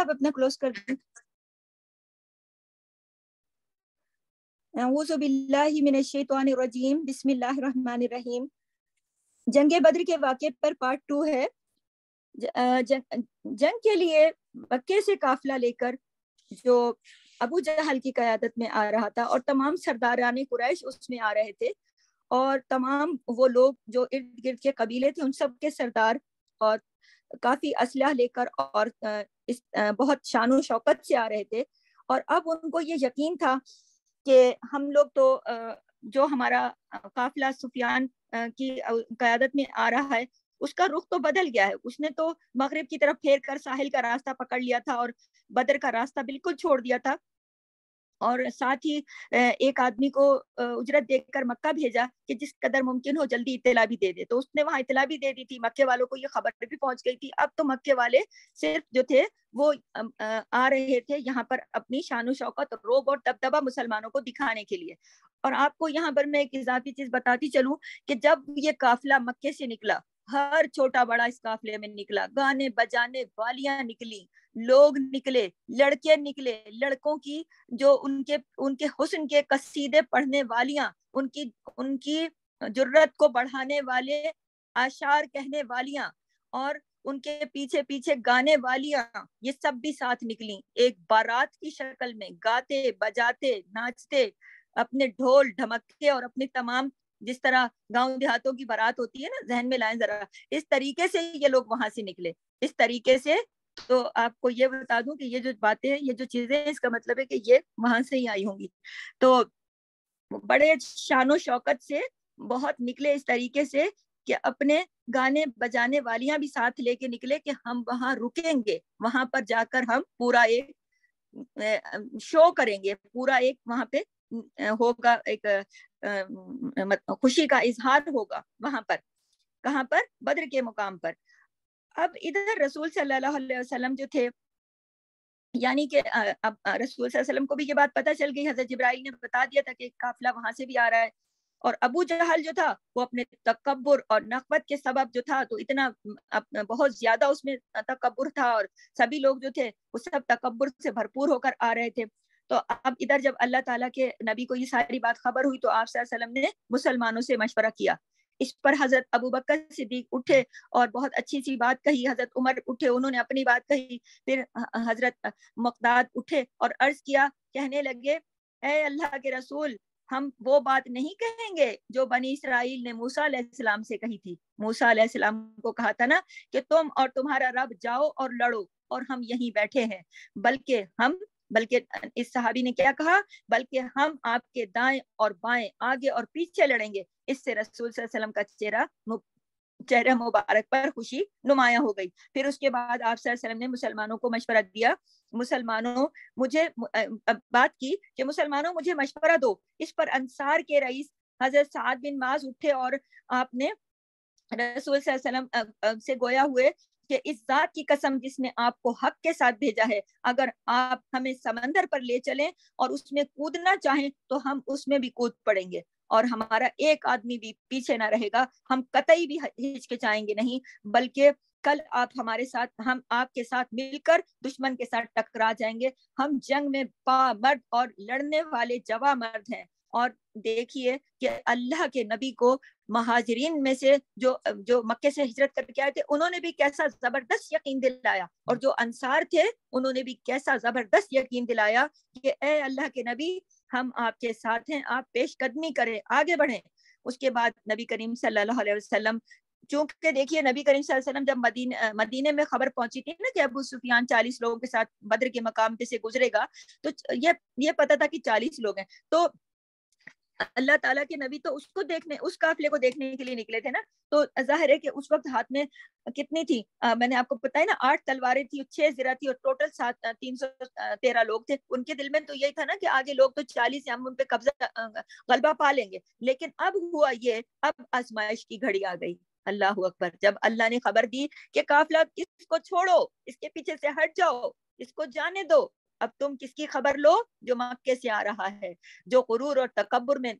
آپ اپنا کلوز کر دیں. اعوذ باللہ من الشیطان الرجیم بسم اللہ الرحمن الرحیم. جنگ بدر کے واقعے پر پارٹ 2 ہے. جنگ کے لیے مکے سے قافلہ لے کر جو ابو جہل کی قیادت میں آ رہا تھا اور تمام سرداران قریش اس میں آ رہے تھے, اور تمام وہ لوگ جو ارد گرد کے قبیلے تھے ان سب کے سردار اور کافی اسلحہ لے کر اور بہت شان و شوکت سے آ رہے تھے. اور اب ان کو یہ یقین تھا کہ ہم لوگ تو جو ہمارا قافلہ سفیان کی قیادت میں آ رہا ہے اس کا رخ تو بدل گیا ہے. اس نے تو مغرب کی طرف پھیر کر ساحل کا راستہ پکڑ لیا تھا اور بدر کا راستہ بالکل چھوڑ دیا تھا, اور ساتھ ہی ایک آدمی کو اجرت دے کر مکہ بھیجا کہ جس قدر ممکن ہو جلدی اطلاع بھی دے دے. تو اس نے وہاں اطلاع بھی دے دی تھی, مکے والوں کو یہ خبر بھی پہنچ گئی تھی. اب تو مکے والے صرف جو تھے وہ آ رہے تھے یہاں پر اپنی شان و شوکت, روب اور دبدبہ مسلمانوں کو دکھانے کے لیے. اور آپ کو یہاں پر میں ایک اضافی چیز بتاتی چلوں کہ جب یہ قافلہ مکے سے نکلا, ہر چھوٹا بڑا اس قافلے میں نکلا, گانے بجانے والیاں نکلی, لوگ نکلے, لڑکے نکلے, لڑکوں کی جو ان کے حسن کے قصیدے پڑھنے والیاں, ان کی جرت کو بڑھانے والے اشعار کہنے والیاں, اور ان کے پیچھے پیچھے گانے والیاں, یہ سب بھی ساتھ نکلی ایک بارات کی شکل میں, گاتے بجاتے ناچتے, اپنے ڈھول ڈھمکے اور اپنے تمام جس طرح گاؤں دیہاتوں کی بارات ہوتی ہے نا, ذہن میں لائیں ذرا, اس طریقے سے یہ لوگ وہاں سے نکلے, اس طریقے سے. تو آپ کو یہ بتا دوں کہ یہ جو باتیں ہیں, یہ جو چیزیں ہیں, اس کا مطلب ہے کہ یہ وہاں سے ہی آئی ہوں گی. تو بڑے شان و شوکت سے بہت نکلے اس طریقے سے کہ اپنے گانے بجانے والیاں بھی ساتھ لے کے نکلے کہ ہم وہاں رکیں گے, وہاں پر جا کر ہم پورا ایک شو کریں گے, پورا ایک وہاں پہ ہوگا, ایک خوشی کا اظہار ہوگا وہاں پر. کہاں پر؟ بدر کے مقام پر. اب ادھر رسول صلی اللہ علیہ وسلم جو تھے, یعنی کہ اب رسول صلی اللہ علیہ وسلم کو بھی یہ بات پتہ چل گئی, حضرت جبرائیل نے بتا دیا تھا کہ قافلہ وہاں سے بھی آ رہا ہے. اور ابو جہل جو تھا وہ اپنے تکبر اور نخوت کے سبب جو تھا, تو اتنا بہت زیادہ اس میں تکبر تھا, اور سبھی لوگ جو تھے وہ سب تکبر سے بھرپور ہو کر آ رہے تھے. تو اب ادھر جب اللہ تعالیٰ کے نبی کو یہ ساری بات خبر ہوئی تو آپ صلی اللہ علیہ وسلم نے مسلمانوں سے مشورہ کیا. اس پر حضرت ابو بکر صدیق اٹھے اور بہت اچھی سی بات کہی, حضرت عمر اٹھے, انہوں نے اپنی بات کہی, پھر حضرت مقداد اٹھے اور عرض کیا, کہنے لگے اے اللہ کے رسول, ہم وہ بات نہیں کہیں گے جو بنی اسرائیل نے موسیٰ علیہ السلام سے کہی تھی. موسیٰ علیہ السلام کو کہا تھا نا کہ تم اور تمہارا رب جاؤ اور لڑو اور ہم یہیں بیٹھے ہیں, بلکہ اس صحابی نے کیا کہا, بلکہ ہم آپ کے دائیں اور بائیں, آگے اور پیچھے لڑیں گے. اس سے رسول صلی اللہ علیہ وسلم کا چہرہ مبارک پر خوشی نمایاں ہو گئی. پھر اس کے بعد آپ صلی اللہ علیہ وسلم نے مسلمانوں کو مشورہ دیا, مسلمانوں مجھے بات کی کہ مسلمانوں مجھے مشورہ دو. اس پر انصار کے رئیس حضرت سعد بن معاذ اٹھے اور آپ نے رسول صلی اللہ علیہ وسلم سے گویا ہوئے کہ اس ذات کی قسم جس نے آپ کو حق کے ساتھ بھیجا ہے, اگر آپ ہمیں سمندر پر لے چلیں اور اس میں کودنا چاہیں تو ہم اس میں بھی کود پڑیں گے, اور ہمارا ایک آدمی بھی پیچھے نہ رہے گا, ہم قطعی بھی ہچکچائیں گے نہیں, بلکہ کل آپ ہمارے ساتھ, ہم آپ کے ساتھ مل کر دشمن کے ساتھ ٹکرا جائیں گے. ہم جنگ میں مرد اور لڑنے والے جواں مرد ہیں. اور دیکھیے کہ اللہ کے نبی کو مہاجرین میں سے جو مکے سے ہجرت کر کے آئے تھے انہوں نے بھی کیسا زبردست یقین دلایا, اور جو انصار تھے انہوں نے بھی کیسا زبردست یقین دلایا کہ اے اللہ کے نبی, ہم آپ کے ساتھ ہیں, آپ پیش قدمی کریں, آگے بڑھیں. اس کے بعد نبی کریم صلی اللہ علیہ وسلم, چونکہ دیکھیے نبی کریم صلی اللہ علیہ وسلم جب مدینے میں خبر پہنچی تھی نا کہ ابو سفیان 40 لوگوں کے ساتھ بدر کے مقام پہ سے گزرے گا, تو یہ پتا تھا کہ 40 لوگ ہیں. تو اللہ تعالیٰ کے نبی تو اس کو دیکھنے, اس قافلے کو دیکھنے کے لیے نکلے تھے نا, تو ظاہر ہے کہ اس وقت ہاتھ میں کتنی تھی, میں نے آپ کو بتایا نا 8 تلواریں تھی, 6 زرہ تھی, اور ٹوٹل 313 لوگ تھے. ان کے دل میں تو یہی تھا نا کہ آگے لوگ تو 40 ہیں, ہم ان پہ قبضہ غلبہ پا لیں گے. لیکن اب ہوا یہ, اب آزمائش کی گھڑی آ گئی. اللہ اکبر. جب اللہ نے خبر دی کہ قافلہ اس کو چھوڑو, اس کے پیچھے سے ہٹ جاؤ, اس کو جانے دو, اب تم کس کی خبر لو؟ جو مکے سے آ رہا ہے, جو غرور اور تکبر میں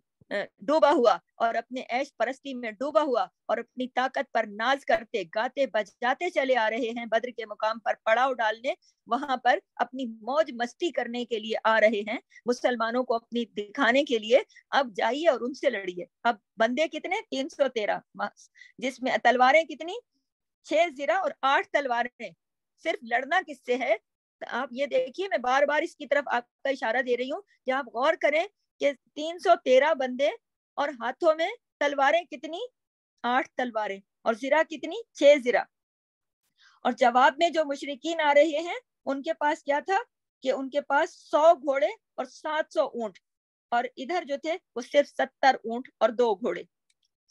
ڈوبا ہوا اور اپنے عیش پرستی میں ڈوبا ہوا اور اپنی طاقت پر ناز کرتے گاتے بجاتے چلے آ رہے ہیں بدر کے مقام پر پڑاؤ ڈالنے، وہاں پر اپنی موج مستی کرنے کے لیے آ رہے ہیں، مسلمانوں کو اپنی دکھانے کے لیے، اب جائیے اور ان سے لڑیے۔ اب بندے کتنے؟ 313، جس میں تلواریں کتنی؟ 6 زرہ اور 8 تلواریں۔ صرف لڑنا کس سے ہے؟ آپ یہ دیکھیے، میں بار بار اس کی طرف آپ کا اشارہ دے رہی ہوں کہ آپ غور کریں کہ 313 بندے اور ہاتھوں میں تلواریں کتنی؟ 8 تلواریں، اور زرہ کتنی؟ 6 زرہ۔ اور جواب میں جو مشرکین آ رہے ہیں ان کے پاس کیا تھا کہ ان کے پاس 100 گھوڑے اور 700 اونٹ، اور ادھر جو تھے وہ صرف 70 اونٹ اور 2 گھوڑے،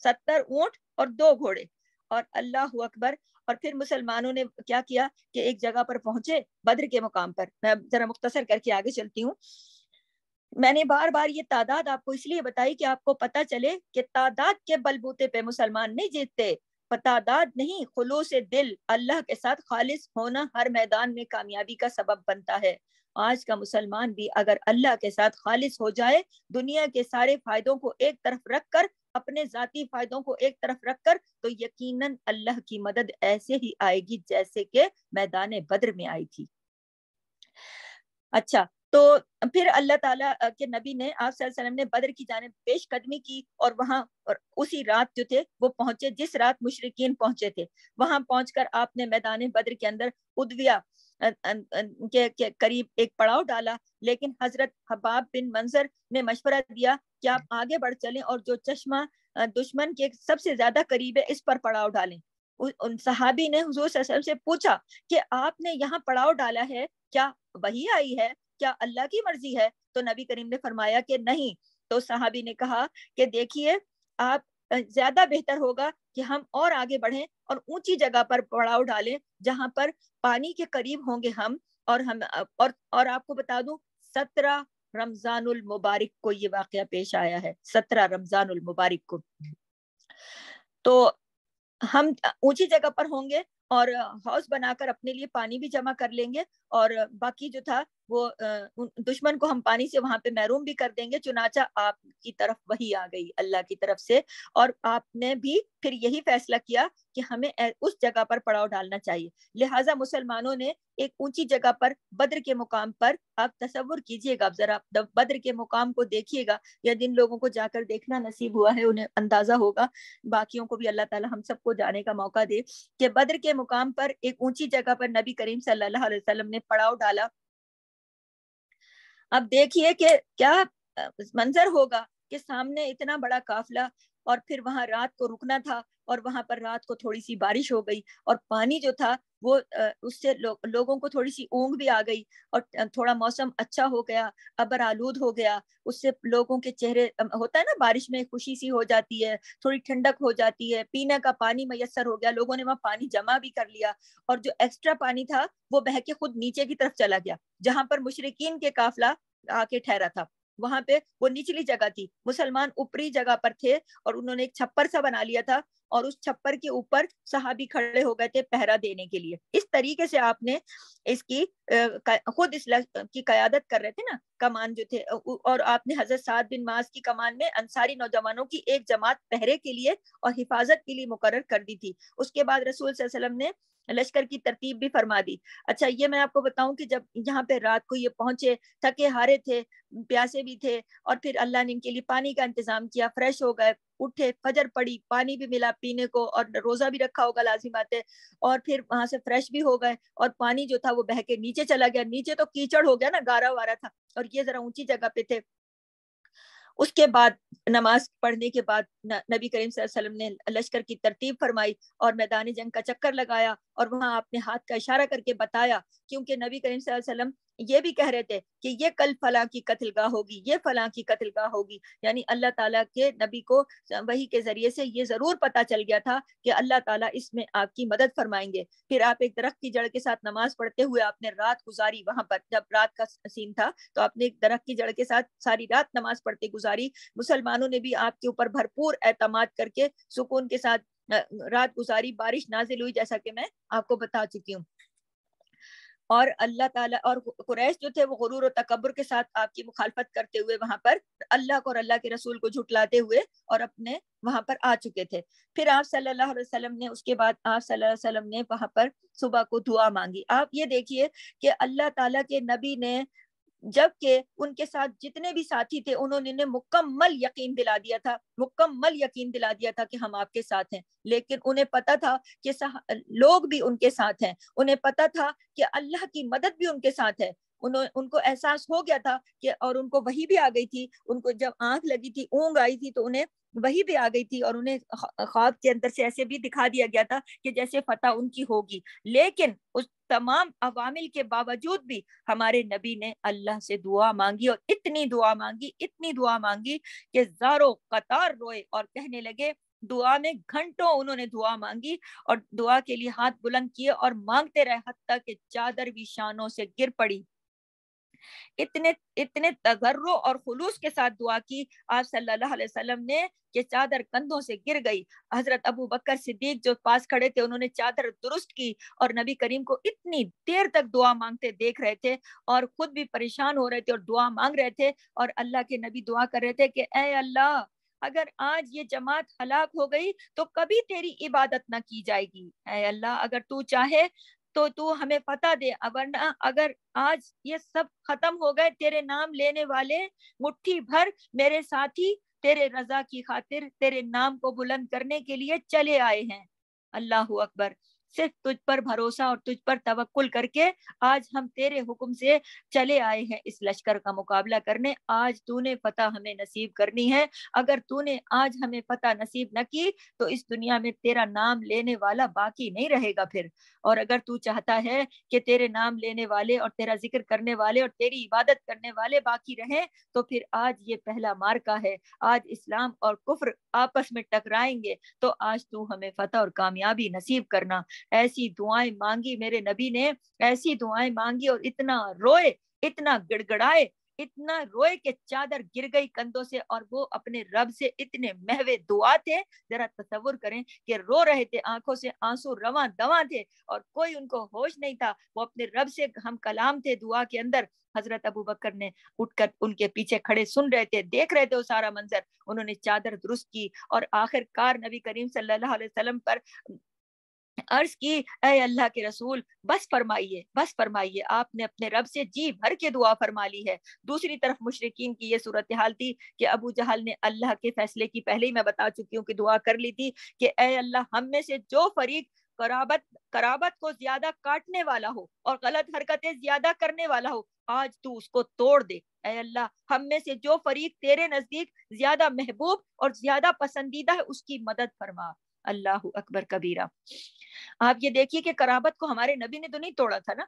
70 اونٹ اور 2 گھوڑے۔ اور اللہ اکبر۔ اور پھر مسلمانوں نے کیا کیا کہ ایک جگہ پر پہنچے بدر کے مقام پر۔ میں ذرا مختصر کر کے آگے چلتی ہوں۔ میں نے بار بار یہ تعداد آپ کو اس لیے بتائی کہ آپ کو پتہ چلے کہ تعداد کے بلبوتے پہ مسلمان نہیں جیتتے، تعداد نہیں، خلوص دل، اللہ کے ساتھ خالص ہونا ہر میدان میں کامیابی کا سبب بنتا ہے۔ آج کا مسلمان بھی اگر اللہ کے ساتھ خالص ہو جائے، دنیا کے سارے فائدوں کو ایک طرف رکھ کر، اپنے ذاتی فائدوں کو ایک طرف رکھ کر، تو یقیناً اللہ کی مدد ایسے ہی آئے گی جیسے کہ میدان بدر میں آئی تھی۔ اچھا، تو پھر اللہ تعالیٰ کے نبی نے، آپ صلی اللہ علیہ وسلم نے بدر کی جانب پیش قدمی کی، اور وہاں اسی رات جو تھے وہ پہنچے جس رات مشرکین پہنچے تھے۔ وہاں پہنچ کر آپ نے میدان بدر کے اندر ادویہ کے قریب ایک پڑاؤ ڈالا، لیکن حضرت حباب بن منظر نے مشورہ دیا کہ آپ آگے بڑھ چلیں اور جو چشمہ دشمن کے سب سے زیادہ قریب ہے اس پر پڑاؤ ڈالیں۔ ان صحابی نے حضور صلی اللہ علیہ وسلم سے پوچھا کہ آپ نے یہاں پڑاؤ ڈالا ہے، کیا وحی آئی ہے، کیا اللہ کی مرضی ہے؟ تو نبی کریم نے فرمایا کہ نہیں۔ تو صحابی نے کہا کہ دیکھیے، آپ زیادہ بہتر ہوگا کہ ہم اور آگے بڑھیں اور اونچی جگہ پر پڑاؤ ڈالیں جہاں پر پانی کے قریب ہوں گے ہم، اور آپ کو بتا دوں 17 رمضان المبارک کو یہ واقعہ پیش آیا ہے، 17 رمضان المبارک کو۔ تو ہم اونچی جگہ پر ہوں گے اور ہاؤس بنا کر اپنے لیے پانی بھی جمع کر لیں گے، اور باقی جو تھا وہ دشمن کو ہم پانی سے وہاں پہ محروم بھی کر دیں گے۔ چنانچہ آپ کی طرف وحی آ گئی اللہ کی طرف سے، اور آپ نے بھی پھر یہی فیصلہ کیا کہ ہمیں اس جگہ پر پڑاؤ ڈالنا چاہیے۔ لہٰذا مسلمانوں نے ایک اونچی جگہ پر بدر کے مقام پر، آپ تصور کیجئے گا، ذرا بدر کے مقام کو دیکھیے گا، یا جن لوگوں کو جا کر دیکھنا نصیب ہوا ہے انہیں اندازہ ہوگا، باقیوں کو بھی اللہ تعالی ہم سب کو جانے کا موقع دے کہ بدر کے مقام پر ایک اونچی جگہ پر نبی کریم صلی اللہ علیہ وسلم نے پڑاؤ ڈالا۔ اب دیکھیے کہ کیا منظر ہوگا کہ سامنے اتنا بڑا قافلہ، اور پھر وہاں رات کو رکنا تھا، اور وہاں پر رات کو تھوڑی سی بارش ہو گئی، اور پانی جو تھا وہ اس سے لوگوں کو تھوڑی سی اونگ بھی آ گئی، اور تھوڑا موسم اچھا ہو گیا، ابر آلود ہو گیا، اس سے لوگوں کے چہرے، ہوتا ہے نا بارش میں خوشی سی ہو جاتی ہے، تھوڑی ٹھنڈک ہو جاتی ہے، پینے کا پانی میسر ہو گیا، لوگوں نے وہاں پانی جمع بھی کر لیا، اور جو ایکسٹرا پانی تھا وہ بہہ کے خود نیچے کی طرف چلا گیا، جہاں پر مشرکین کے قافلہ آ کے ٹھہرا تھا وہاں پہ وہ نچلی جگہ تھی، مسلمان اوپری جگہ پر تھے، اور انہوں نے ایک چھپر سا بنا لیا تھا، اور اس چھپر کے اوپر صحابی کھڑے ہو گئے تھے پہرا دینے کے لیے۔ اس طریقے سے آپ نے اس کی خود اس کی قیادت کر رہے تھے نا، کمان جو تھے، اور آپ نے حضرت سعد بن معاذ کی کمان میں انصاری نوجوانوں کی ایک جماعت پہرے کے لیے اور حفاظت کے لیے مقرر کر دی تھی۔ اس کے بعد رسول صلی اللہ علیہ وسلم نے لشکر کی ترتیب بھی فرما دی۔ اچھا، یہ میں آپ کو بتاؤں کہ جب یہاں پہ رات کو یہ پہنچے، تھکے ہارے تھے، پیاسے بھی تھے، اور پھر اللہ نے ان کے لیے پانی کا انتظام کیا، فریش ہو گئے، اٹھے، فجر پڑی، پانی بھی ملا پینے کو، اور روزہ بھی رکھا ہوگا لازم بات ہے، اور پھر وہاں سے فریش بھی ہو گئے، اور پانی جو تھا وہ بہہ کے نیچے چلا گیا، نیچے تو کیچڑ ہو گیا نا، گارا وارا تھا، اور یہ ذرا اونچی جگہ پہ تھے۔ اس کے بعد نماز پڑھنے کے بعد نبی کریم صلی اللہ علیہ وسلم نے لشکر کی ترتیب فرمائی اور میدان جنگ کا چکر لگایا، اور وہاں آپ نے ہاتھ کا اشارہ کر کے بتایا، کیونکہ نبی کریم صلی اللہ علیہ وسلم یہ بھی کہہ رہے تھے کہ یہ کل فلاں کی قتل گاہ ہوگی، یہ فلاں کی قتل گاہ ہوگی، یعنی اللہ تعالیٰ کے نبی کو وحی کے ذریعے سے یہ ضرور پتا چل گیا تھا کہ اللہ تعالیٰ اس میں آپ کی مدد فرمائیں گے۔ پھر آپ ایک درخت کی جڑ کے ساتھ نماز پڑھتے ہوئے آپ نے رات گزاری، وہاں پر جب رات کا سین تھا تو آپ نے ایک درخت کی جڑ کے ساتھ ساری رات نماز پڑھتے گزاری۔ مسلمانوں نے بھی آپ کے اوپر بھرپور اعتماد کر کے سکون کے ساتھ رات گزاری، بارش نازل ہوئی جیسا کہ میں آپ کو بتا چکی ہوں۔ اور اللہ تعالیٰ اور قریش جو تھے وہ غرور و تکبر کے ساتھ آپ کی مخالفت کرتے ہوئے وہاں پر اللہ کو اور اللہ کے رسول کو جھٹلاتے ہوئے اور اپنے وہاں پر آ چکے تھے. پھر آپ صلی اللہ علیہ وسلم نے اس کے بعد آپ صلی اللہ علیہ وسلم نے وہاں پر صبح کو دعا مانگی. آپ یہ دیکھیے کہ اللہ تعالیٰ کے نبی نے جب کہ ان کے ساتھ جتنے بھی ساتھی تھے انہوں نے مکمل یقین دلا دیا تھا، مکمل یقین دلا دیا تھا کہ ہم آپ کے ساتھ ہیں، لیکن انہیں پتا تھا کہ لوگ بھی ان کے ساتھ ہیں، انہیں پتا تھا کہ اللہ کی مدد بھی ان کے ساتھ ہے. ان کو احساس ہو گیا تھا کہ، اور ان کو وحی بھی آ گئی تھی، ان کو جب آنکھ لگی تھی، اونگ آئی تھی تو انہیں وہی بھی آ گئی تھی، اور انہیں خواب کے اندر سے ایسے بھی دکھا دیا گیا تھا کہ جیسے فتح ان کی ہوگی. لیکن اس تمام عوامل کے باوجود بھی ہمارے نبی نے اللہ سے دعا مانگی، اور اتنی دعا مانگی، اتنی دعا مانگی کہ زاروں قطار روئے اور کہنے لگے، دعا میں گھنٹوں انہوں نے دعا مانگی اور دعا کے لیے ہاتھ بلند کیے اور مانگتے رہے حتیٰ کہ چادر بھی شانوں سے گر پڑی. اتنے تضرع اور خلوص کے ساتھ دعا کی آپ صلی اللہ علیہ وسلم نے کہ چادر کندھوں سے گر گئی. حضرت ابو بکر صدیق جو پاس کھڑے تھے انہوں نے چادر درست کی اور نبی کریم کو اتنی دیر تک دعا مانگتے دیکھ رہے تھے اور خود بھی پریشان ہو رہے تھے اور دعا مانگ رہے تھے. اور اللہ کے نبی دعا کر رہے تھے کہ اے اللہ، اگر آج یہ جماعت ہلاک ہو گئی تو کبھی تیری عبادت نہ کی جائے گی. اے اللہ، اگر تو چاہے تو تو ہمیں فتح دے، ورنہ اگر آج یہ سب ختم ہو گئے، تیرے نام لینے والے مٹھی بھر میرے ساتھی تیرے رضا کی خاطر تیرے نام کو بلند کرنے کے لیے چلے آئے ہیں. اللہ اکبر. صرف تجھ پر بھروسہ اور تجھ پر توکل کر کے آج ہم تیرے حکم سے چلے آئے ہیں اس لشکر کا مقابلہ کرنے. آج تو نے فتح ہمیں نصیب کرنی ہے. اگر تو نے آج ہمیں فتح نصیب نہ کی تو اس دنیا میں تیرا نام لینے والا باقی نہیں رہے گا پھر. اور اگر تو چاہتا ہے کہ تیرے نام لینے والے اور تیرا ذکر کرنے والے اور تیری عبادت کرنے والے باقی رہیں تو پھر آج یہ پہلا مارکا ہے. آج اسلام اور کفر آپس میں ٹکرائیں گے تو آج تو ہمیں فتح اور کامیابی نصیب کرنا. ایسی دعائیں مانگی میرے نبی نے، ایسی دعائیں مانگی اور اتنا روئے، اتنا گڑ گڑائے، اتنا روئے کہ چادر گر گئی کندھوں سے. اور وہ اپنے رب سے اتنے محوے دعا تھے، ذرا تصور کریں کہ رو رہے تھے، آنکھوں سے آنسو رواں دواں تھے اور کوئی ان کو ہوش نہیں تھا. وہ اپنے رب سے ہم کلام تھے دعا کے اندر. حضرت ابو بکر نے اٹھ کر ان کے پیچھے کھڑے سن رہے تھے، دیکھ رہے تھے وہ سارا منظر. انہوں نے چادر درست کی اور آخر کار نبی کریم صلی اللہ علیہ وسلم پر عرض کی، اے اللہ کے رسول، بس فرمائیے، بس فرمائیے. آپ نے اپنے رب سے جی بھر کے دعا فرما لی ہے. دوسری طرف مشرکین کی یہ صورتحال تھی کہ ابو جہل نے اللہ کے فیصلے کی پہلے ہی میں بتا چکی ہوں کہ دعا کر لی تھی کہ اے اللہ، ہم میں سے جو فریق قرابت کو زیادہ کاٹنے والا ہو اور غلط حرکتیں زیادہ کرنے والا ہو، آج تو اس کو توڑ دے. اے اللہ، ہم میں سے جو فریق تیرے نزدیک زیادہ محبوب اور زیادہ پسندیدہ ہے اس کی مدد فرما. اللہ اکبر کبیرہ. آپ یہ دیکھیے کہ قرابت کو ہمارے نبی نے تو نہیں توڑا تھا نا.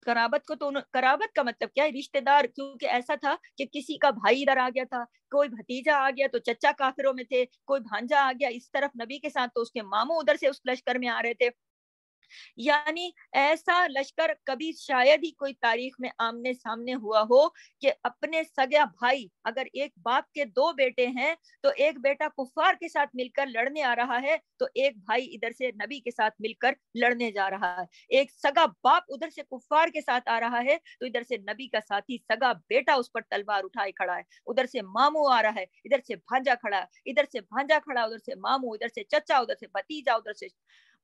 قرابت کو تو قرابت کا مطلب کیا ہے؟ رشتہ دار. کیونکہ ایسا تھا کہ کسی کا بھائی ادھر آ گیا تھا، کوئی بھتیجا آ گیا تو چچا کافروں میں تھے، کوئی بھانجا آ گیا اس طرف نبی کے ساتھ تو اس کے ماموں ادھر سے اس لشکر میں آ رہے تھے. یعنی ایسا لشکر کبھی شاید ہی کوئی تاریخ میں آمنے سامنے ہوا ہو کہ اپنے سگا بھائی، اگر ایک باپ کے دو بیٹے ہیں تو ایک بیٹا کفار کے ساتھ مل کر لڑنے آ رہا ہے تو ایک بھائی ادھر سے نبی کے ساتھ مل کر لڑنے جا رہا ہے. ایک سگا باپ ادھر سے کفار کے ساتھ آ رہا ہے تو ادھر سے نبی کا ساتھی سگا بیٹا اس پر تلوار اٹھائے کھڑا ہے. ادھر سے ماموں آ رہا ہے، ادھر سے بھانجا کھڑا ہے، ادھر سے بھانجا کھڑا، ادھر سے ماموں، ادھر سے چچا، ادھر سے بھتیجا، ادھر سے،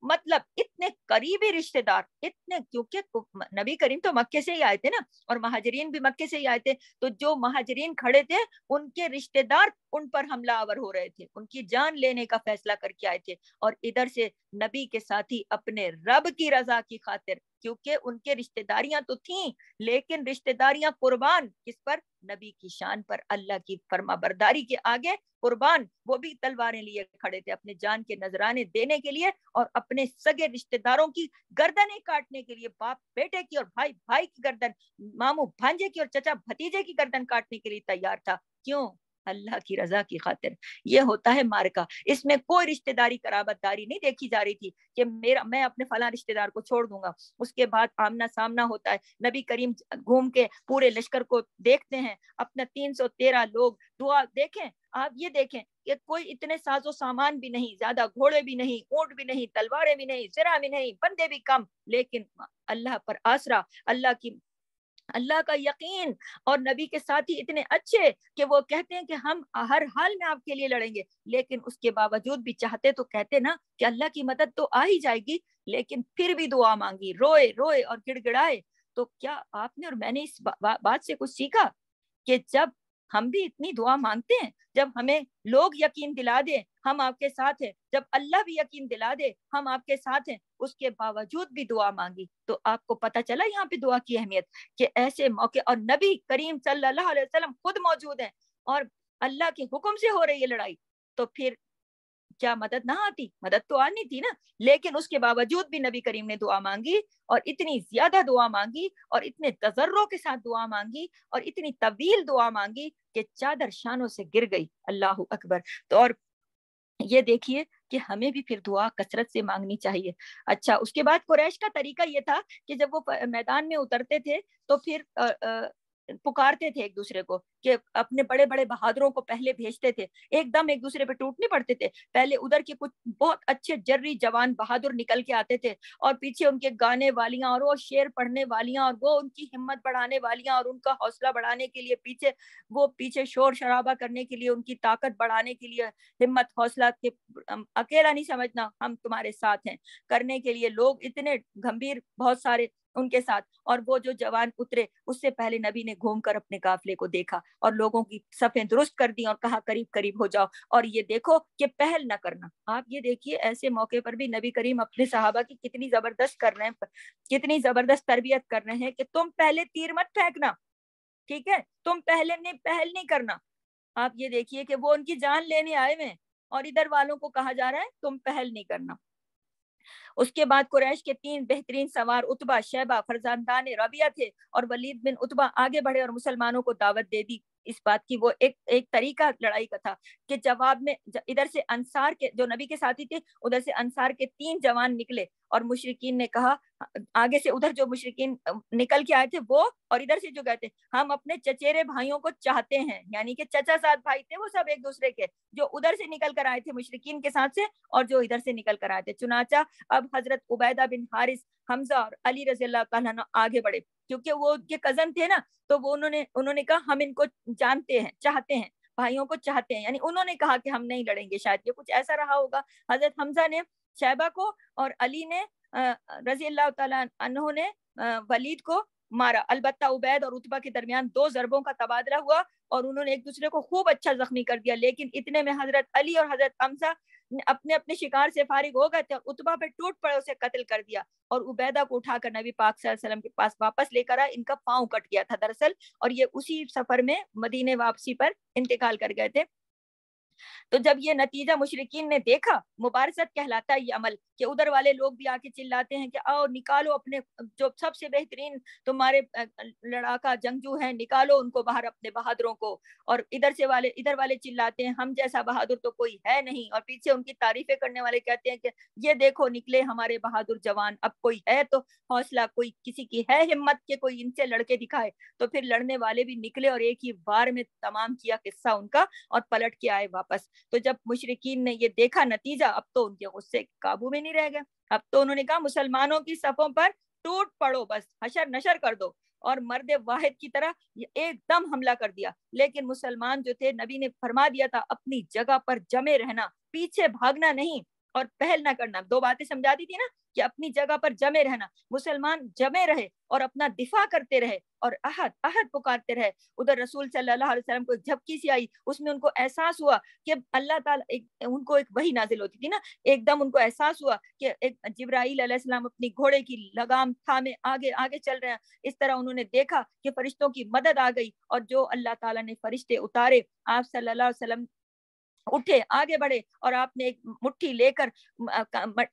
مطلب اتنے قریبی رشتے دار. اتنے، کیونکہ نبی کریم تو مکے سے ہی آئے تھے نا اور مہاجرین بھی مکے سے ہی آئے تھے، تو جو مہاجرین کھڑے تھے ان کے رشتے دار ان پر حملہ آور ہو رہے تھے، ان کی جان لینے کا فیصلہ کر کے آئے تھے. اور ادھر سے نبی کے ساتھی اپنے رب کی رضا کی خاطر، کیونکہ ان کے رشتے داریاں تو تھیں لیکن رشتے داریاں قربان کس پر؟ نبی کی شان پر، اللہ کی فرما برداری کے آگے قربان. وہ بھی تلواریں لیے کھڑے تھے اپنے جان کے نذرانے دینے کے لیے اور اپنے سگے رشتے داروں کی گردنیں کاٹنے کے لیے. باپ بیٹے کی اور بھائی بھائی کی گردن، ماموں بھانجے کی اور چچا بھتیجے کی گردن کاٹنے کے لیے تیار تھا. کیوں؟ اللہ کی رضا کی خاطر. یہ ہوتا ہے مارکا. اس میں کوئی رشتہ داری قرابت داری نہیں دیکھی جا رہی تھی کہ میں اپنے فلاں رشتہ دار کو چھوڑ دوں گا. اس کے بعد آمنا سامنا ہوتا ہے. نبی کریم گھوم کے پورے لشکر کو دیکھتے ہیں, اپنا 313 لوگ. دعا دیکھیں آپ, یہ دیکھیں کہ کوئی اتنے ساز و سامان بھی نہیں, زیادہ گھوڑے بھی نہیں, اونٹ بھی نہیں, تلواریں بھی نہیں, زرہ بھی نہیں, بندے بھی کم, لیکن اللہ پر آسرا, اللہ کا یقین, اور نبی کے ساتھی اتنے اچھے کہ وہ کہتے ہیں کہ ہم ہر حال میں آپ کے لیے لڑیں گے. لیکن اس کے باوجود بھی چاہتے تو کہتے نا کہ اللہ کی مدد تو آ ہی جائے گی, لیکن پھر بھی دعا مانگی, روئے روئے اور گڑ گڑائے. تو کیا آپ نے اور میں نے اس بات سے کچھ سیکھا کہ جب ہم بھی اتنی دعا مانگتے ہیں, جب ہمیں لوگ یقین دلا دیں ہم آپ کے ساتھ ہیں, جب اللہ بھی یقین دلا دے ہم آپ کے ساتھ ہیں, اس کے باوجود بھی دعا مانگی, تو آپ کو پتہ چلا یہاں پہ دعا کی اہمیت کہ ایسے موقع, اور نبی کریم صلی اللہ علیہ وسلم خود موجود ہیں اور اللہ کے حکم سے ہو رہی ہے لڑائی, تو پھر کیا مدد نہ آتی؟ مدد تو آنی تھی نا. لیکن اس کے باوجود بھی نبی کریم نے دعا مانگی, اور اتنی زیادہ دعا مانگی, اور اتنے تضرع کے ساتھ دعا مانگی, اور اتنی طویل دعا مانگی کہ چادر شانوں سے گر گئی. اللہ اکبر. تو اور یہ دیکھیے کہ ہمیں بھی پھر دعا کثرت سے مانگنی چاہیے. اچھا, اس کے بعد قریش کا طریقہ یہ تھا کہ جب وہ میدان میں اترتے تھے تو پھر پکارتے تھے ایک دوسرے کو, کہ اپنے بڑے بڑے بہادروں کو پہلے بھیجتے تھے. ایک دم ایک دوسرے پہ ٹوٹ نہیں پڑتے تھے, پہلے ادھر کے کچھ بہت اچھے جری جوان بہادر نکل کے آتے تھے, اور پیچھے ان کے گانے والیاں, اور وہ شعر پڑھنے والیاں, اور وہ ان کی ہمت بڑھانے والیاں, اور ان کا حوصلہ بڑھانے کے لیے پیچھے شور شرابہ کرنے کے لیے, ان کی طاقت بڑھانے کے لیے, ہمت حوصلہ کے اکیلا نہیں سمجھنا, ہم تمہارے ساتھ ہیں کرنے کے لیے لوگ اتنے گھمبیر بہت سارے ان کے ساتھ. اور وہ جو جوان اترے, اس سے پہلے نبی نے گھوم کر اپنے قافلے کو دیکھا اور لوگوں کی صفیں درست کر دی, اور کہا قریب قریب ہو جاؤ, اور یہ دیکھو کہ پہل نہ کرنا. آپ یہ دیکھیے ایسے موقع پر بھی نبی کریم اپنے صحابہ کی کتنی زبردست کر رہے ہیں, کتنی زبردست تربیت کر رہے ہیں کہ تم پہلے تیر مت پھینکنا, ٹھیک ہے, تم پہل نہیں کرنا. آپ یہ دیکھیے کہ وہ ان کی جان لینے آئے ہوئے, اور ادھر والوں کو کہا جا رہا ہے تم پہل نہیں کرنا. اس کے بعد قریش کے 3 بہترین سوار عتبہ, شیبہ, فرزندان ربیعہ تھے, اور ولید بن عتبہ آگے بڑھے اور مسلمانوں کو دعوت دے دی اس بات کی. وہ ایک طریقہ لڑائی کا تھا کہ جواب میں ادھر سے انصار کے جو نبی کے ساتھی تھے, ادھر سے انصار کے 3 جوان نکلے, اور مشرکین نے کہا, آگے سے ادھر جو مشرکین نکل کے آئے تھے وہ, اور ادھر سے جو گئے تھے, ہم اپنے چچیرے بھائیوں کو چاہتے ہیں, یعنی کہ چچا ساتھ بھائی تھے وہ سب ایک دوسرے کے, جو ادھر سے نکل کر آئے تھے مشرکین کے ساتھ سے, اور جو ادھر سے نکل کر آئے تھے. چنانچہ اب حضرت عبیدہ بن حارث, حمزہ اور علی رضی اللہ تعالیٰ عنہ آگے بڑھے, کیونکہ وہ ان کے کزن تھے نا, تو وہ انہوں نے کہا ہم ان کو جانتے ہیں, چاہتے ہیں, بھائیوں کو چاہتے ہیں, یعنی انہوں نے کہا کہ ہم نہیں لڑیں گے, شاید یہ کچھ ایسا رہا ہوگا. حضرت حمزہ نے شیبہ کو, اور علی نے رضی اللہ تعالیٰ عنہ نے ولید کو مارا. البتہ عبید اور عتبہ کے درمیان 2 ضربوں کا تبادلہ ہوا, اور انہوں نے ایک دوسرے کو خوب اچھا زخمی کر دیا. لیکن اتنے میں حضرت علی اور حضرت حمزہ اپنے اپنے شکار سے فارغ ہو گئے تھے, اور عتبہ پہ ٹوٹ پڑے, اسے قتل کر دیا, اور عبیدہ کو اٹھا کر نبی پاک صلی اللہ علیہ وسلم کے پاس واپس لے کر آئے. ان کا پاؤں کٹ گیا تھا دراصل, اور یہ اسی سفر میں مدینے واپسی پر انتقال کر گئے تھے. تو جب یہ نتیجہ مشرکین نے دیکھا, مبارزت کہلاتا ہے یہ عمل, کہ ادھر والے لوگ بھی آ کے چلاتے ہیں کہ آؤ نکالو اپنے جو سب سے بہترین تمہارے لڑاکا جنگجو ہیں, نکالو ان کو باہر, اپنے بہادروں کو. اور ادھر والے چلاتے ہیں ہم جیسا بہادر تو کوئی ہے نہیں, اور پیچھے ان کی تعریفیں کرنے والے کہتے ہیں کہ یہ دیکھو نکلے ہمارے بہادر جوان, اب کوئی ہے تو حوصلہ, کوئی کسی کی ہے ہمت کہ کوئی ان سے لڑکے دکھائے. تو پھر لڑنے والے بھی نکلے, اور ایک ہی بار میں تمام کیا قصہ ان کا, اور پلٹ کے آئے واپس. تو جب مشرکین نے یہ دیکھا نتیجہ, اب تو ان کے غصے قابو میں نہیں رہ گئے. اب تو انہوں نے کہا مسلمانوں کی صفوں پر ٹوٹ پڑو, بس حشر نشر کر دو, اور مرد واحد کی طرح ایک دم حملہ کر دیا. لیکن مسلمان جو تھے, نبی نے فرما دیا تھا اپنی جگہ پر جمے رہنا, پیچھے بھاگنا نہیں اور پہل نہ کرنا. 2 باتیں سمجھا دی تھی نا, کہ اپنی جگہ پر جمے رہنا, مسلمان جمے رہے اور اپنا دفاع کرتے رہے, اور احد پکارتے رہے. ادھر رسول صلی اللہ علیہ وسلم کو جھپکی سی آئی, اس میں ان کو احساس ہوا کہ اللہ تعالیٰ ان کو ایک وحی نازل ہوتی تھی نا, ایک دم ان کو احساس ہوا کہ ایک جبرائیل علیہ السلام اپنی گھوڑے کی لگام تھامے آگے آگے چل رہے ہیں. اس طرح انہوں نے دیکھا کہ فرشتوں کی مدد آ گئی, اور جو اللہ تعالیٰ نے فرشتے اتارے آپ صلی اللہ علیہ وسلم اٹھے, آگے بڑھے, اور آپ نے ایک مٹھی لے کر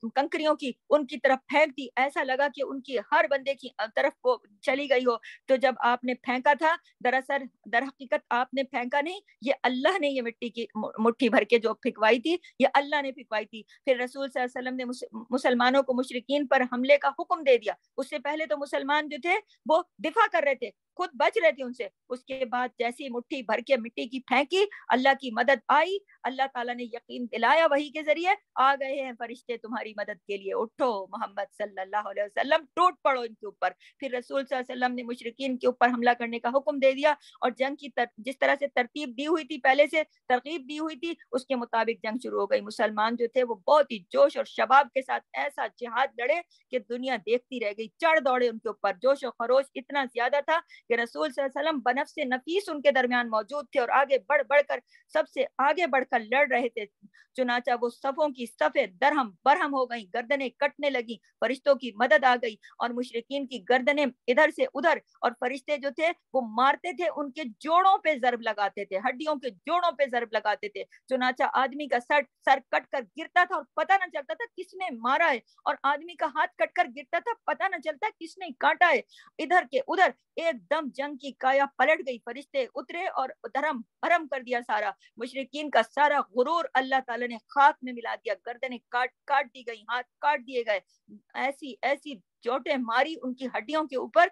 کنکریوں کی ان کی طرف پھینک دی. ایسا لگا کہ ان کی ہر بندے کی طرف وہ چلی گئی ہو. تو جب آپ نے پھینکا تھا, دراصل در حقیقت آپ نے پھینکا نہیں, یہ اللہ نے یہ مٹی کی مٹھی بھر کے جو پھینکوائی تھی, یہ اللہ نے پھینکوائی تھی. پھر رسول صلی اللہ علیہ وسلم نے مسلمانوں کو مشرکین پر حملے کا حکم دے دیا. اس سے پہلے تو مسلمان جو تھے وہ دفاع کر رہے تھے, خود بچ رہے تھے ان سے. اس کے بعد جیسی مٹھی بھر کے مٹی کی پھینکی, اللہ کی مدد آئی. اللہ تعالیٰ نے یقین دلایا وحی کے ذریعے, آ گئے ہیں فرشتے تمہاری مدد کے لیے, اٹھو محمد صلی اللہ علیہ وسلم, ٹوٹ پڑو ان کے اوپر. پھر رسول صلی اللہ علیہ وسلم نے مشرکین کے اوپر حملہ کرنے کا حکم دے دیا, اور جنگ کی جس طرح سے ترتیب دی ہوئی تھی, پہلے سے ترغیب دی ہوئی تھی, اس کے مطابق جنگ شروع ہو گئی. مسلمان جو تھے وہ بہت ہی جوش اور شباب کے ساتھ ایسا جہاد لڑے کہ دنیا دیکھتی رہ گئی. چڑھ دوڑے ان کے اوپر, جوش و خروش اتنا زیادہ تھا کہ رسول صلی اللہ علیہ وسلم بنفس نفیس ان کے درمیان موجود تھے, اور آگے بڑھ بڑھ کر سب سے آگے بڑھ کر لڑ رہے تھے. چنانچہ وہ صفوں کی صفیں درہم برہم ہو گئیں, گردنیں کٹنے لگیں, فرشتوں کی مدد آ گئی, اور مشرکین کی گردنیں ادھر سے ادھر, اور فرشتے جو تھے وہ مارتے تھے, ان کے جوڑوں پہ ضرب لگاتے تھے, ہڈیوں کے جوڑوں پہ ضرب لگاتے تھے. چنانچہ آدمی کا سر کٹ کر گرتا تھا اور پتہ نہ چلتا تھا کس نے مارا ہے, اور آدمی کا ہاتھ کٹ کر گرتا تھا, پتہ نہ چلتا کس نے کاٹا ہے. ادھر کے ادھر ایک دم جنگ کی کایا پلٹ گئی, فرشتے اترے اور دھرم بھرم کر دیا سارا. مشرکین کا سارا غرور اللہ تعالیٰ نے خاک میں ملا دیا, گردنیں کاٹ دی گئی, ہاتھ کاٹ دیے گئے. ایسی ایسی چوٹیں ماری ان کی ہڈیوں کے اوپر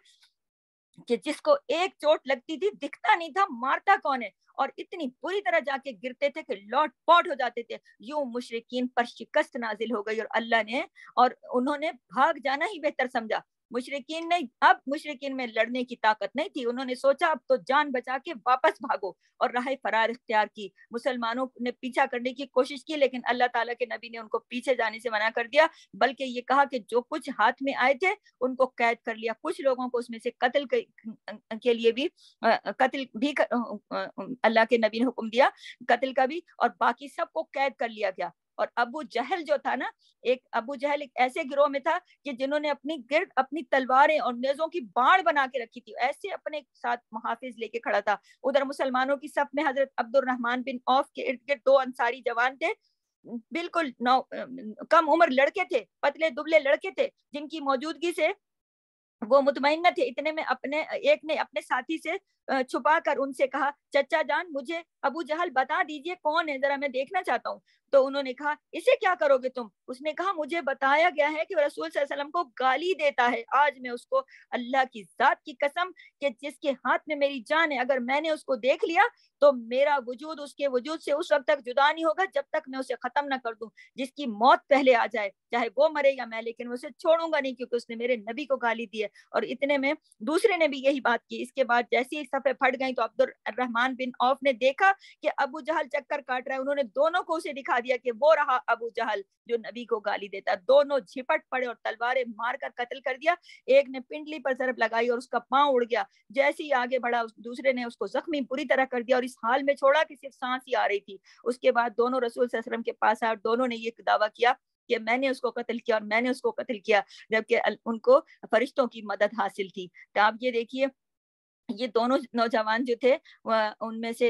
کہ جس کو ایک چوٹ لگتی تھی دکھتا نہیں تھا مارتا کون ہے, اور اتنی بری طرح جا کے گرتے تھے کہ لوٹ پوٹ ہو جاتے تھے. یوں مشرکین پر شکست نازل ہو گئی, اور اللہ نے, اور انہوں نے بھاگ جانا ہی بہتر سمجھا. مشرکین نے, اب مشرکین میں لڑنے کی طاقت نہیں تھی, انہوں نے سوچا اب تو جان بچا کے واپس بھاگو, اور راہ فرار اختیار کی. مسلمانوں نے پیچھا کرنے کی کوشش کی, لیکن اللہ تعالیٰ کے نبی نے ان کو پیچھے جانے سے منع کر دیا, بلکہ یہ کہا کہ جو کچھ ہاتھ میں آئے تھے ان کو قید کر لیا. کچھ لوگوں کو اس میں سے قتل کے لیے بھی اللہ کے نبی نے حکم دیا قتل کا بھی, اور باقی سب کو قید کر لیا گیا. اور ابو جہل جو تھا نا, ابو جہل ایک ایسے گروہ میں تھا کہ جنہوں نے اپنی گرد اپنی تلواریں اور نیزوں کی باڑ بنا کے رکھی تھی, ایسے اپنے ساتھ محافظ لے کے کھڑا تھا. ادھر مسلمانوں کی صف میں حضرت عبد الرحمن بن عوف کے ارد گرد 2 انصاری جوان تھے, بالکل کم عمر لڑکے تھے, پتلے دبلے لڑکے تھے, جن کی موجودگی سے وہ مطمئن نہ تھے. اتنے میں ایک نے اپنے ساتھی سے چھپا کر ان سے کہا, چچا جان مجھے ابو جہل بتا دیجئے کون ہے, ذرا میں دیکھنا چاہتا ہوں. تو انہوں نے کہا اسے کیا کرو گے تم؟ اس نے کہا مجھے بتایا گیا ہے کہ رسول صلی اللہ علیہ وسلم کو گالی دیتا ہے. آج میں اس کو اللہ کی ذات کی قسم کہ جس کے ہاتھ میں میری جان ہے, اگر میں نے اس کو دیکھ لیا تو میرا وجود اس کے وجود سے اس وقت تک جدا نہیں ہوگا جب تک میں اسے ختم نہ کر دوں. جس کی موت پہلے آ جائے, چاہے وہ مرے یا میں, لیکن اسے چھوڑوں گا نہیں, کیونکہ اس نے میرے نبی کو گالی دی ہے. اور اتنے میں دوسرے نے بھی یہی بات کی. اس کے بعد جیسی ہی صفیں پھٹ گئیں تو عبد الرحمن بن عوف نے دیکھا کہ ابو جہل چکر کاٹ رہا ہے. انہوں نے دونوں کو اسے دکھا دیا کہ وہ رہا ابو جہل جو نبی کو گالی دیتا. دونوں جھپٹ پڑے اور تلواریں مار کر قتل کر دیا. ایک نے پنڈلی پر ضرب لگائی اور اس کا پاؤں اڑ گیا. جیسے ہی آگے بڑھا دوسرے نے اس کو زخمی بری طرح کر دیا, اور اس حال میں چھوڑا کہ صرف سانس ہی آ رہی تھی. اس کے بعد دونوں رسول صلی اللہ علیہ وسلم کے پاس آئے, اور دونوں نے یہ دعویٰ کیا کہ میں نے اس کو قتل کیا اور میں نے اس کو قتل کیا, جبکہ ان کو فرشتوں کی مدد حاصل تھی. تو آپ یہ دیکھیے, یہ دونوں نوجوان جو تھے ان میں سے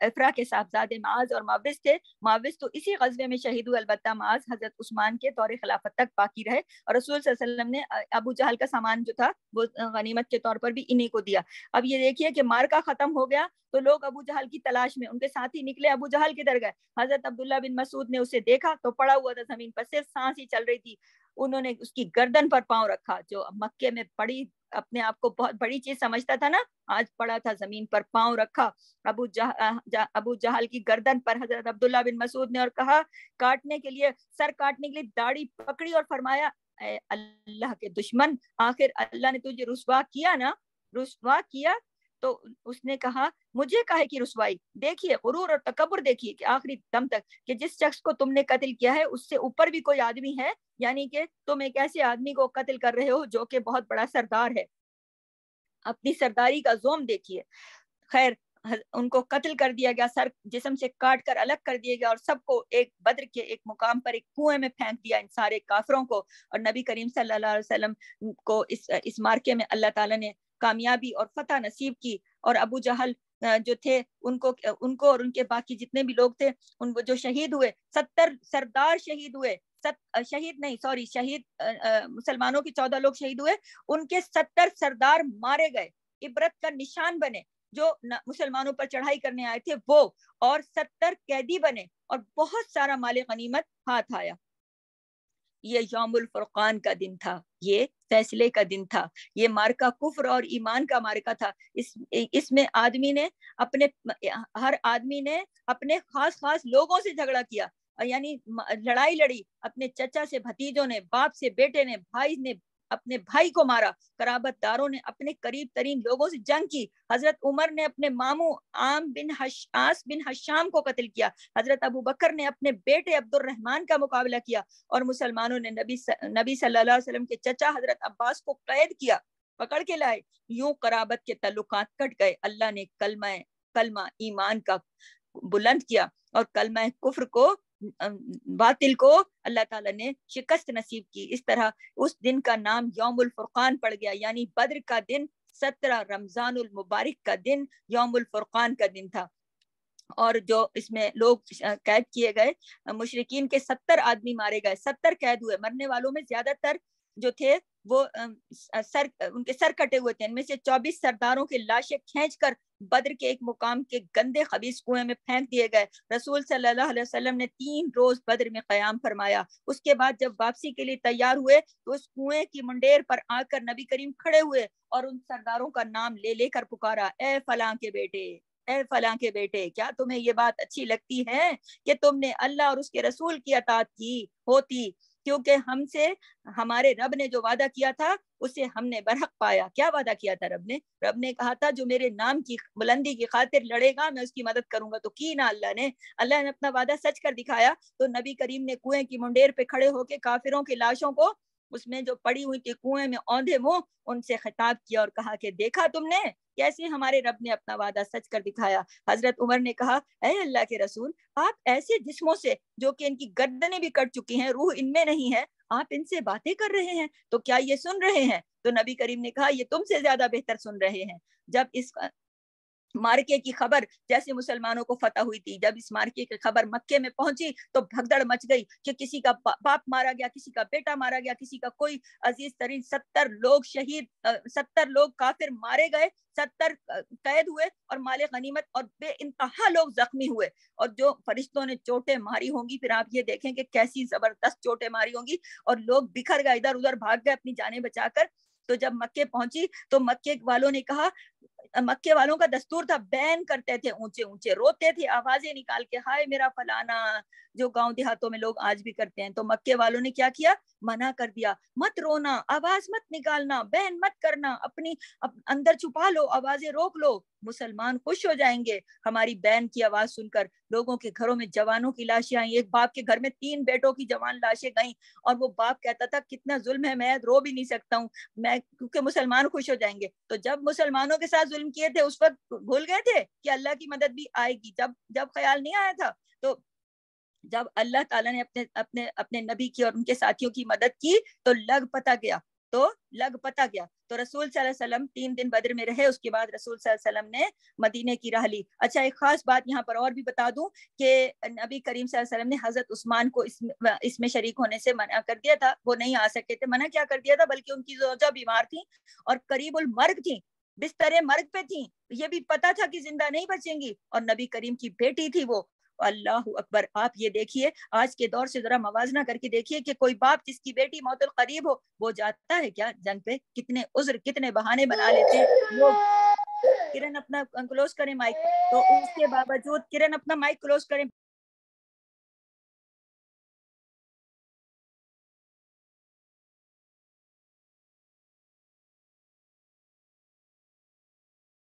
افرا کے صاحبزادے معاذ اور معوذ تھے. معوذ تو اسی غزوے میں شہید ہوئے, البتہ معاذ حضرت عثمان کے دور خلافت تک باقی رہے, اور رسول صلی اللہ علیہ وسلم نے ابو جہل کا سامان جو تھا وہ غنیمت کے طور پر بھی انہی کو دیا. اب یہ دیکھیے کہ مارکا ختم ہو گیا تو لوگ ابو جہل کی تلاش میں, ان کے ساتھی نکلے, ابو جہل کدھر گئے؟ حضرت عبداللہ بن مسعود نے اسے دیکھا تو پڑا ہوا تھا زمین پر, صرف سانس ہی چل رہی تھی. انہوں نے اس کی گردن پر پاؤں رکھا, جو مکے میں بڑی اپنے آپ کو بہت بڑی چیز سمجھتا تھا نا, آج پڑا تھا زمین پر, پاؤں رکھا ابو جہل کی گردن پر حضرت عبداللہ بن مسعود نے, اور کہا کاٹنے کے لیے, سر کاٹنے کے لیے داڑھی پکڑی اور فرمایا اے اللہ کے دشمن, آخر اللہ نے تجھے رسوا کیا نا, رسوا کیا. تو اس نے کہا مجھے کہے کی رسوائی؟ دیکھیے غرور اور تکبر دیکھیے کہ آخری دم تک کہ جس شخص کو تم نے قتل کیا ہے اس سے اوپر بھی کوئی آدمی ہے, یعنی کہ تم ایک ایسے آدمی کو قتل کر رہے ہو جو کہ بہت بڑا سردار ہے. اپنی سرداری کا زوم دیکھیے. خیر ان کو قتل کر دیا گیا, سر جسم سے کاٹ کر الگ کر دیا گیا, اور سب کو ایک بدر کے ایک مقام پر ایک کنویں میں پھینک دیا, ان سارے کافروں کو. اور نبی کریم صلی اللہ علیہ وسلم کو اس مارکے میں اللہ تعالیٰ نے کامیابی اور فتح نصیب کی, اور ابو جہل جو تھے ان کو اور ان کے باقی جتنے بھی لوگ تھے ان جو شہید ہوئے، 70 سردار شہید ہوئے، شہید مسلمانوں کی 14 لوگ شہید ہوئے، ان کے 70 سردار مارے گئے، عبرت کا نشان بنے، جو مسلمانوں پر چڑھائی کرنے آئے تھے وہ، اور 70 قیدی بنے، اور بہت سارا مال غنیمت ہاتھ آیا۔ یہ یوم الفرقان کا دن تھا، یہ فیصلے کا دن تھا، یہ مارکا کفر اور ایمان کا مارکا تھا۔ اس میں ہر آدمی نے اپنے خاص لوگوں سے جھگڑا کیا، یعنی لڑائی لڑی، اپنے چچا سے بھتیجوں نے، باپ سے بیٹے نے، بھائی نے اپنے بھائی کو مارا، قرابت داروں نے اپنے قریب ترین لوگوں سے جنگ کی، حضرت عمر نے اپنے ماموں عاص بن حشام کو قتل کیا، حضرت ابو بکر نے اپنے بیٹے عبد الرحمن کا مقابلہ کیا، اور مسلمانوں نے نبی صلی اللہ علیہ وسلم کے چچا حضرت عباس کو قید کیا، پکڑ کے لائے۔ یوں قرابت کے تعلقات کٹ گئے۔ اللہ نے کلمہ ایمان کا بلند کیا، اور کلمہ کفر کو، باطل کو اللہ تعالیٰ نے شکست نصیب کی۔ اس طرح اس دن کا نام یوم الفرقان پڑ گیا، یعنی بدر کا دن، 17 رمضان المبارک کا دن یوم الفرقان کا دن تھا۔ اور جو اس میں لوگ قید کیے گئے، مشرکین کے 70 آدمی مارے گئے، 70 قید ہوئے۔ مرنے والوں میں زیادہ تر جو تھے وہ ان کے سر کٹے ہوئے تھے۔ ان میں سے 24 سرداروں کی لاشیں کھینچ کر بدر کے ایک مقام کے گندے خبیث کنویں میں پھینک دیے گئے۔ رسول صلی اللہ علیہ وسلم نے 3 روز بدر میں قیام فرمایا۔ اس کے بعد جب واپسی کے لیے تیار ہوئے تو اس کنویں کی منڈیر پر آ کر نبی کریم کھڑے ہوئے اور ان سرداروں کا نام لے لے کر پکارا، اے فلاں کے بیٹے، اے فلاں کے بیٹے، کیا تمہیں یہ بات اچھی لگتی ہے کہ تم نے اللہ اور اس کے رسول کی اطاعت کی ہوتی، کیونکہ ہم سے ہمارے رب نے جو وعدہ کیا تھا اسے ہم نے برحق پایا۔ کیا وعدہ کیا تھا رب نے کہا تھا جو میرے نام کی بلندی کی خاطر لڑے گا میں اس کی مدد کروں گا، تو کی نا اللہ نے اپنا وعدہ سچ کر دکھایا۔ تو نبی کریم نے کنویں کی منڈیر پہ کھڑے ہو کے کافروں کی لاشوں کو اس میں جو پڑی ہوئی تھی کنویں میں اوندھے منہ ان سے خطاب کیا اور کہا کہ دیکھا تم نے کیسے ہمارے رب نے اپنا وعدہ سچ کر دکھایا۔ حضرت عمر نے کہا، اے اللہ کے رسول، آپ ایسے جسموں سے جو کہ ان کی گردنیں بھی کٹ چکی ہیں، روح ان میں نہیں ہے، آپ ان سے باتیں کر رہے ہیں، تو کیا یہ سن رہے ہیں؟ تو نبی کریم نے کہا، یہ تم سے زیادہ بہتر سن رہے ہیں۔ جب اس مارکے کی خبر جیسے مسلمانوں کو فتح ہوئی تھی، جب اس مارکے کی خبر مکے میں پہنچی تو بھگدڑ مچ گئی کہ کسی کا باپ مارا گیا، کسی کا بیٹا مارا گیا، کسی کا کوئی عزیز ترین، 70 لوگ شہید، 70 لوگ کافر مارے گئے، 70 قید ہوئے، اور مال غنیمت اور بے انتہا لوگ زخمی ہوئے، اور جو فرشتوں نے چوٹیں ماری ہوں گی، پھر آپ یہ دیکھیں کہ کیسی زبردست چوٹیں ماری ہوں گی، اور لوگ بکھر گئے، ادھر ادھر بھاگ گئے اپنی جانیں بچا کر۔ تو جب مکے پہنچی تو مکے والوں نے کہا، مکے والوں کا دستور تھا، بین کرتے تھے، اونچے اونچے روتے تھے آوازیں نکال کے، ہائے میرا فلانا، جو گاؤں دیہاتوں میں لوگ آج بھی کرتے ہیں۔ تو مکے والوں نے کیا کیا؟ منع کر دیا، مت رونا، آواز مت نکالنا، بین مت کرنا، اپنی اندر چھپا لو، آوازیں روک لو، مسلمان خوش ہو جائیں گے ہماری بین کی آواز سن کر۔ لوگوں کے گھروں میں جوانوں کی لاشیں آئیں، ایک باپ کے گھر میں 3 بیٹوں کی جوان لاشیں گئیں، اور وہ باپ کہتا تھا کتنا ظلم ہے، میں رو بھی نہیں سکتا ہوں، کیونکہ مسلمان خوش ہو جائیں گے۔ تو جب مسلمانوں کے ساتھ ظلم کیے تھے اس وقت بھول گئے تھے کہ اللہ کی مدد بھی آئے گی، جب خیال نہیں آیا تھا۔ تو جب اللہ تعالیٰ نے اپنے نبی کی اور ان کے ساتھیوں کی مدد کی تو لگ پتا گیا، تو رسول صلی اللہ علیہ وسلم 3 دن بدر میں رہے۔ اس کے بعد رسول صلی اللہ علیہ وسلم نے مدینے کی راہ لی۔ اچھا، ایک خاص بات یہاں پر اور بھی بتا دوں کہ نبی کریم صلی اللہ علیہ وسلم نے حضرت عثمان کو اس میں شریک ہونے سے منع کر دیا تھا، وہ نہیں آ سکے تھے۔ منع کیا کر دیا تھا؟ بلکہ ان کی زوجہ بیمار تھی اور قریب المرگ تھی، بستر مرگ پہ تھیں، یہ بھی پتا تھا کہ زندہ نہیں بچیں گی، اور نبی کریم کی بیٹی تھی وہ۔ اللہ اکبر! آپ یہ دیکھیے، آج کے دور سے ذرا موازنہ کر کے دیکھیے کہ کوئی باپ جس کی بیٹی موت القریب ہو وہ جاتا ہے کیا جنگ پہ؟ کتنے عذر، کتنے بہانے بنا لیتے ہیں لوگ۔ کرن اپنا کلوز کریں مائک، تو اس کے باوجود کرن اپنا مائک کلوز کریں۔